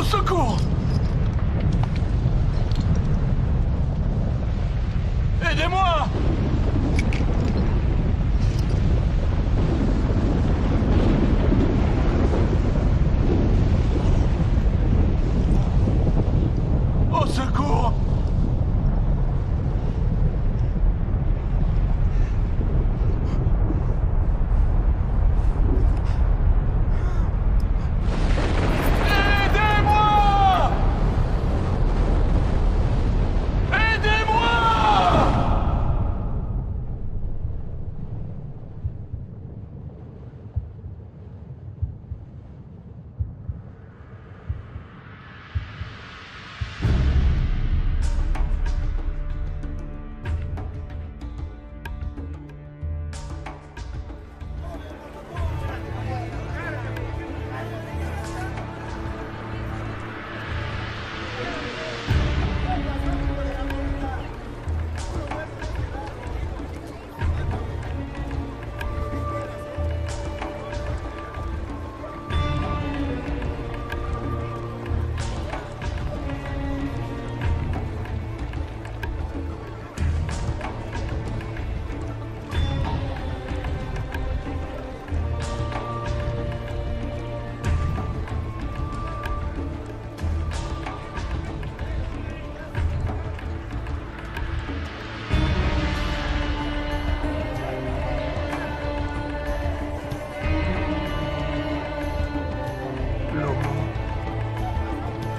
Au secours! Aidez-moi! Au secours!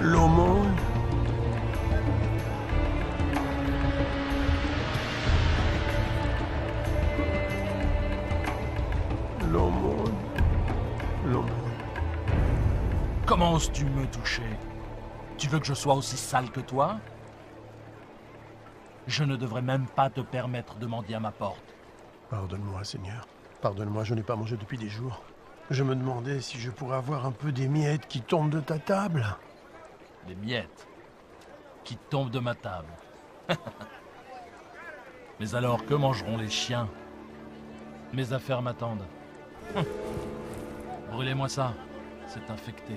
L'aumône. L'aumône. L'aumône. Comment oses-tu me toucher? Tu veux que je sois aussi sale que toi? Je ne devrais même pas te permettre de mendier à ma porte. Pardonne-moi, Seigneur. Pardonne-moi, je n'ai pas mangé depuis des jours. Je me demandais si je pourrais avoir un peu des miettes qui tombent de ta table. Des miettes qui tombent de ma table. Mais alors, que mangeront les chiens? Mes affaires m'attendent. Brûlez-moi ça, c'est infecté.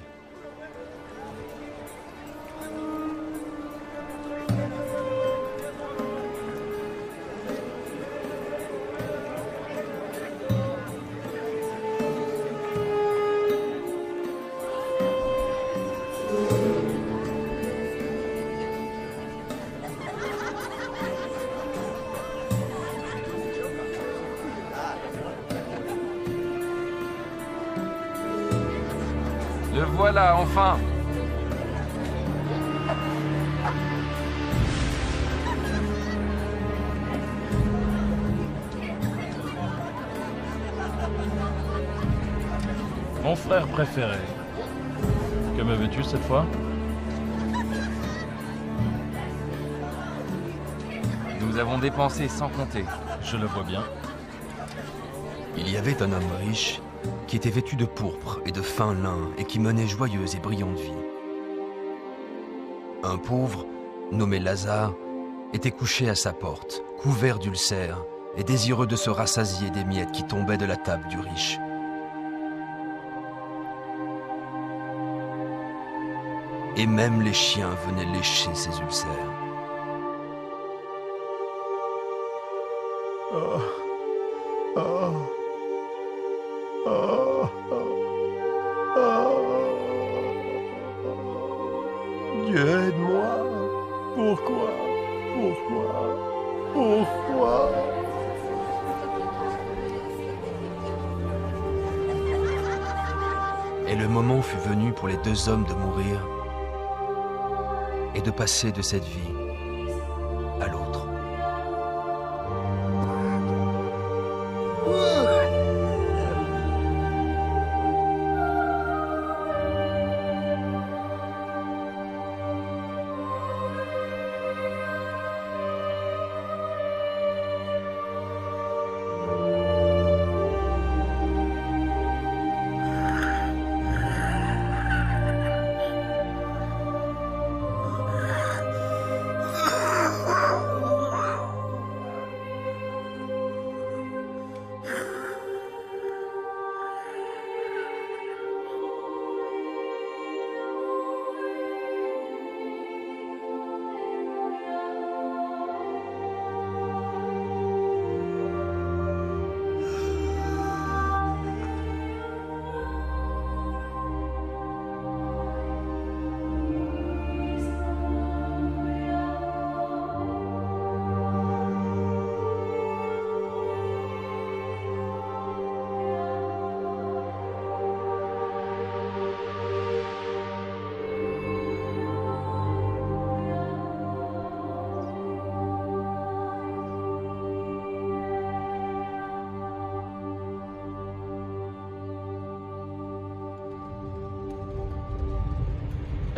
Le voilà, enfin! Mon frère préféré. Que me veux-tu cette fois? Nous avons dépensé sans compter. Je le vois bien. Il y avait un homme riche qui était vêtu de pourpre et de fin lin et qui menait joyeuse et brillante vie. Un pauvre, nommé Lazare, était couché à sa porte, couvert d'ulcères et désireux de se rassasier des miettes qui tombaient de la table du riche. Et même les chiens venaient lécher ses ulcères. Oh. Oh. Oh. Oh. Dieu, aide-moi. Pourquoi? Pourquoi? Pourquoi? Et le moment fut venu pour les deux hommes de mourir et de passer de cette vie à l'autre.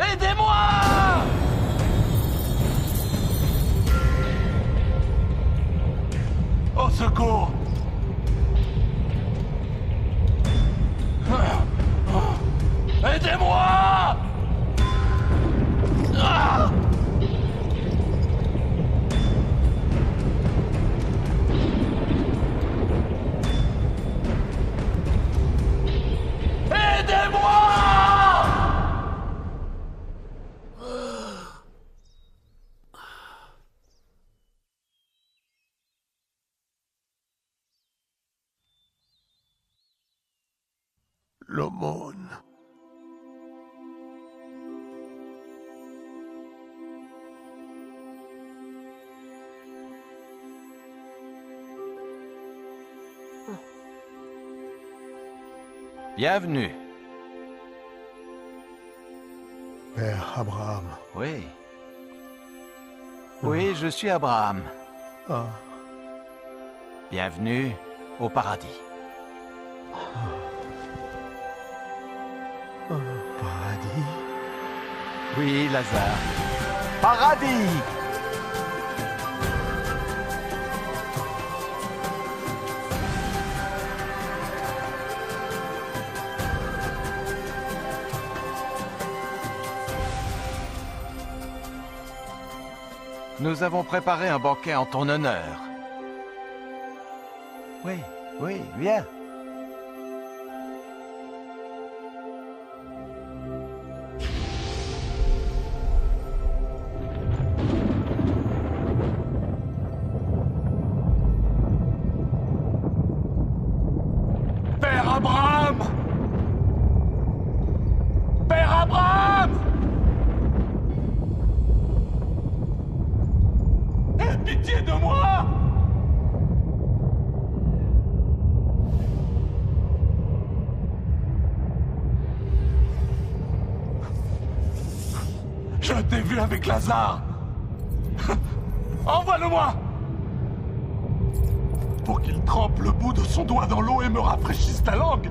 Aidez-moi! Au secours! Aidez-moi! Ah! L'aumône. Bienvenue. Père Abraham. Oui. Oui, je suis Abraham. Ah, Bienvenue au paradis. paradis. Oui, Lazare. Paradis! Nous avons préparé un banquet en ton honneur. Oui, oui, viens. Père Abraham! Père Abraham! Aie pitié de moi! Je t'ai vu avec Lazare! Envoie-le-moi! Pour qu'il trempe le bout de son doigt dans l'eau et me rafraîchisse la langue!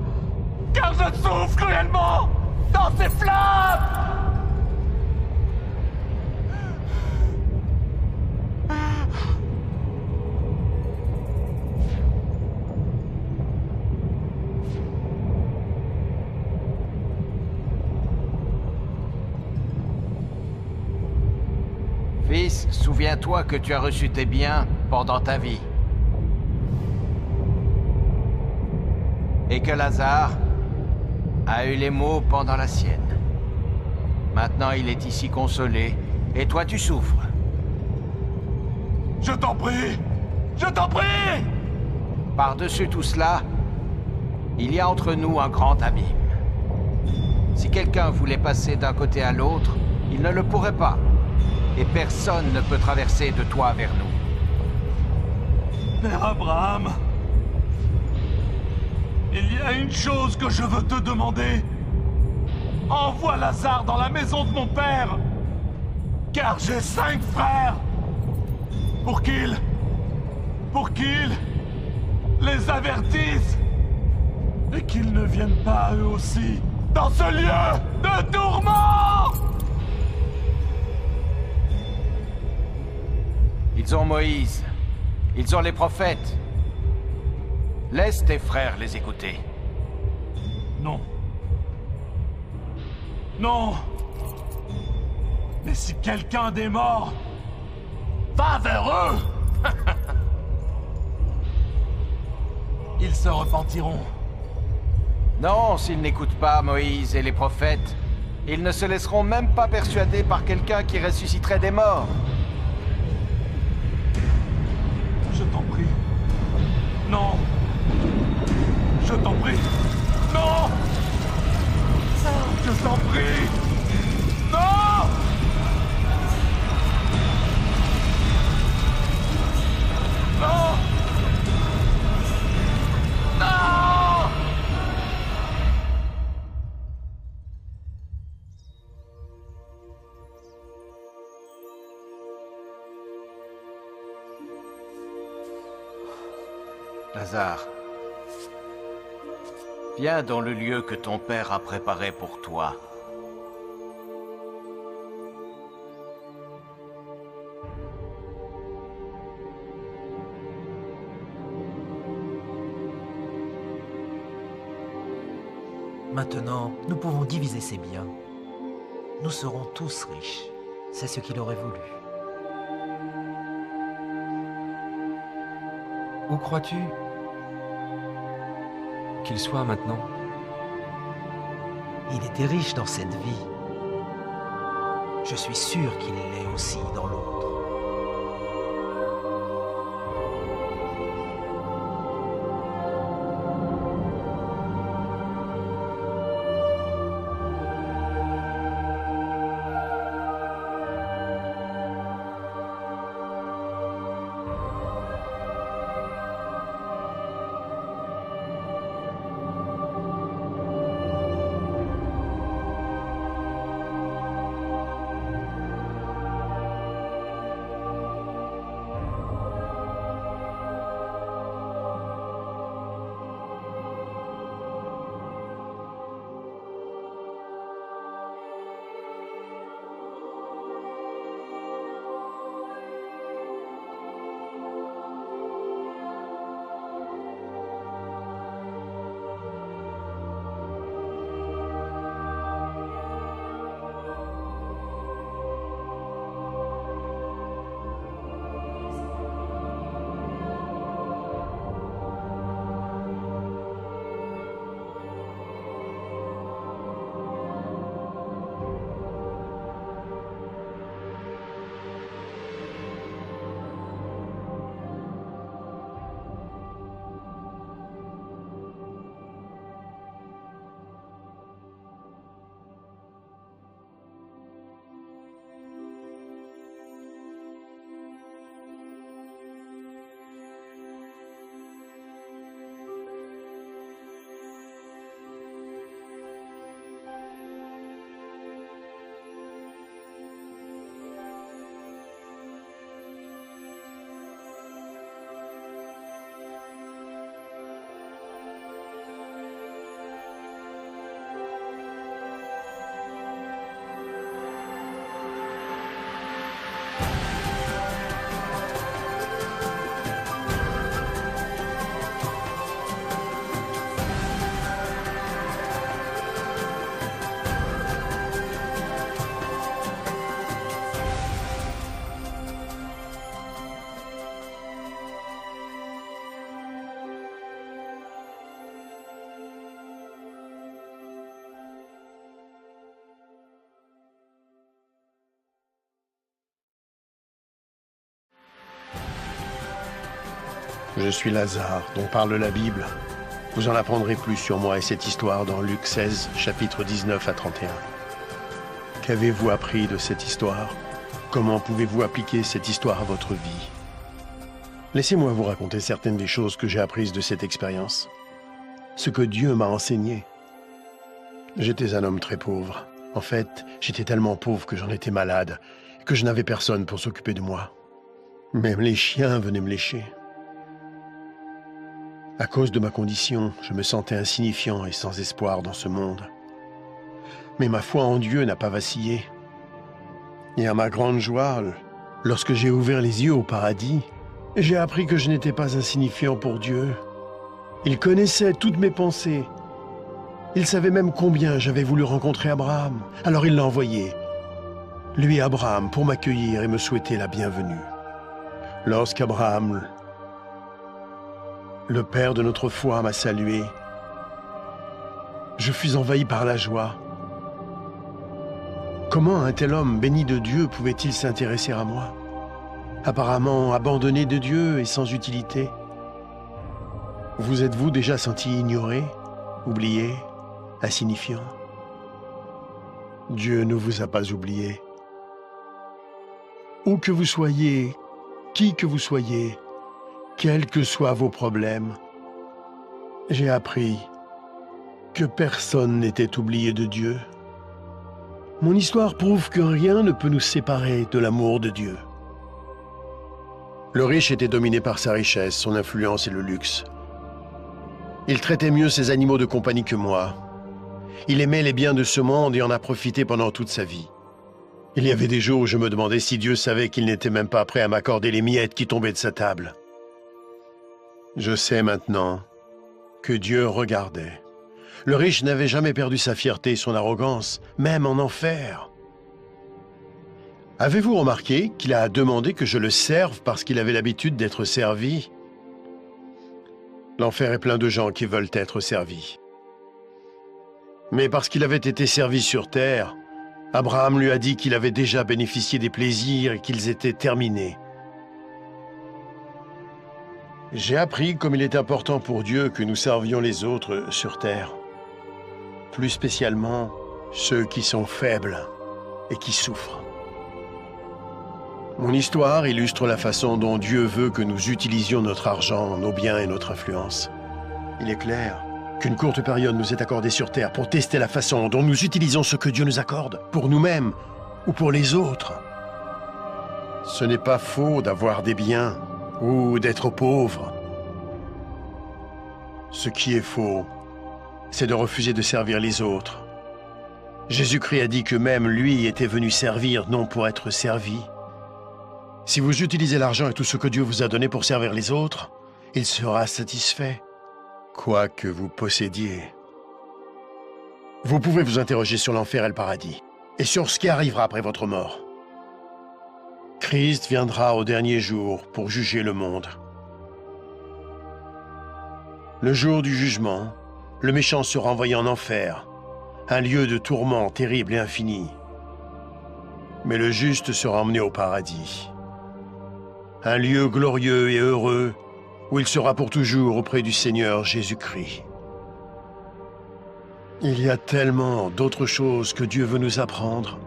Car je souffre cruellement dans ces flammes! Fils, souviens-toi que tu as reçu tes biens pendant ta vie. Et que Lazare a eu les maux pendant la sienne. Maintenant, il est ici consolé, et toi tu souffres. Je t'en prie! Je t'en prie! Par-dessus tout cela, il y a entre nous un grand abîme. Si quelqu'un voulait passer d'un côté à l'autre, il ne le pourrait pas. Et personne ne peut traverser de toi vers nous. Père Abraham, il y a une chose que je veux te demander. Envoie Lazare dans la maison de mon père, car j'ai 5 frères, pour qu'ils les avertissent et qu'ils ne viennent pas eux aussi dans ce lieu de tourment. Ils ont Moïse. Ils ont les prophètes. Laisse tes frères les écouter. Non. Non. Mais si quelqu'un des morts va vers eux, ils se repentiront. Non, s'ils n'écoutent pas Moïse et les prophètes, ils ne se laisseront même pas persuader par quelqu'un qui ressusciterait des morts. Je t'en prie. Non. Je t'en prie. Non. Je t'en prie. Non. Non. Non. Lazare, viens dans le lieu que ton père a préparé pour toi. Maintenant, nous pouvons diviser ses biens. Nous serons tous riches. C'est ce qu'il aurait voulu. Où crois-tu qu'il soit maintenant? Il était riche dans cette vie. Je suis sûr qu'il l'est aussi dans l'autre. Je suis Lazare, dont parle la Bible. Vous en apprendrez plus sur moi et cette histoire dans Luc 16, chapitres 19 à 31. Qu'avez-vous appris de cette histoire? Comment pouvez-vous appliquer cette histoire à votre vie? Laissez-moi vous raconter certaines des choses que j'ai apprises de cette expérience. Ce que Dieu m'a enseigné. J'étais un homme très pauvre. En fait, j'étais tellement pauvre que j'en étais malade, que je n'avais personne pour s'occuper de moi. Même les chiens venaient me lécher. À cause de ma condition, je me sentais insignifiant et sans espoir dans ce monde. Mais ma foi en Dieu n'a pas vacillé. Et à ma grande joie, lorsque j'ai ouvert les yeux au paradis, j'ai appris que je n'étais pas insignifiant pour Dieu. Il connaissait toutes mes pensées. Il savait même combien j'avais voulu rencontrer Abraham. Alors il l'a envoyé, lui Abraham, pour m'accueillir et me souhaiter la bienvenue. Lorsqu'Abraham, le père de notre foi, m'a salué, je fus envahi par la joie. Comment un tel homme béni de Dieu pouvait-il s'intéresser à moi? Apparemment abandonné de Dieu et sans utilité. Vous êtes-vous déjà senti ignoré, oublié, insignifiant? Dieu ne vous a pas oublié. Où que vous soyez, qui que vous soyez, quels que soient vos problèmes, j'ai appris que personne n'était oublié de Dieu. Mon histoire prouve que rien ne peut nous séparer de l'amour de Dieu. Le riche était dominé par sa richesse, son influence et le luxe. Il traitait mieux ses animaux de compagnie que moi. Il aimait les biens de ce monde et en a profité pendant toute sa vie. Il y avait des jours où je me demandais si Dieu savait qu'il n'était même pas prêt à m'accorder les miettes qui tombaient de sa table. Je sais maintenant que Dieu regardait. Le riche n'avait jamais perdu sa fierté et son arrogance, même en enfer. Avez-vous remarqué qu'il a demandé que je le serve parce qu'il avait l'habitude d'être servi? L'enfer est plein de gens qui veulent être servis. Mais parce qu'il avait été servi sur terre, Abraham lui a dit qu'il avait déjà bénéficié des plaisirs et qu'ils étaient terminés. J'ai appris comme il est important pour Dieu que nous servions les autres sur terre. Plus spécialement, ceux qui sont faibles et qui souffrent. Mon histoire illustre la façon dont Dieu veut que nous utilisions notre argent, nos biens et notre influence. Il est clair qu'une courte période nous est accordée sur terre pour tester la façon dont nous utilisons ce que Dieu nous accorde, pour nous-mêmes ou pour les autres. Ce n'est pas faux d'avoir des biens ou d'être pauvre. Ce qui est faux, c'est de refuser de servir les autres. Jésus-Christ a dit que même lui était venu servir, non pour être servi. Si vous utilisez l'argent et tout ce que Dieu vous a donné pour servir les autres, il sera satisfait, quoi que vous possédiez. Vous pouvez vous interroger sur l'enfer et le paradis, et sur ce qui arrivera après votre mort. Christ viendra au dernier jour pour juger le monde. Le jour du jugement, le méchant sera envoyé en enfer, un lieu de tourment terrible et infini. Mais le juste sera emmené au paradis, un lieu glorieux et heureux où il sera pour toujours auprès du Seigneur Jésus-Christ. Il y a tellement d'autres choses que Dieu veut nous apprendre.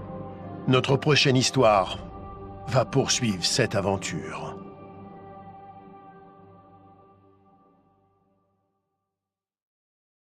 Notre prochaine histoire va poursuivre cette aventure.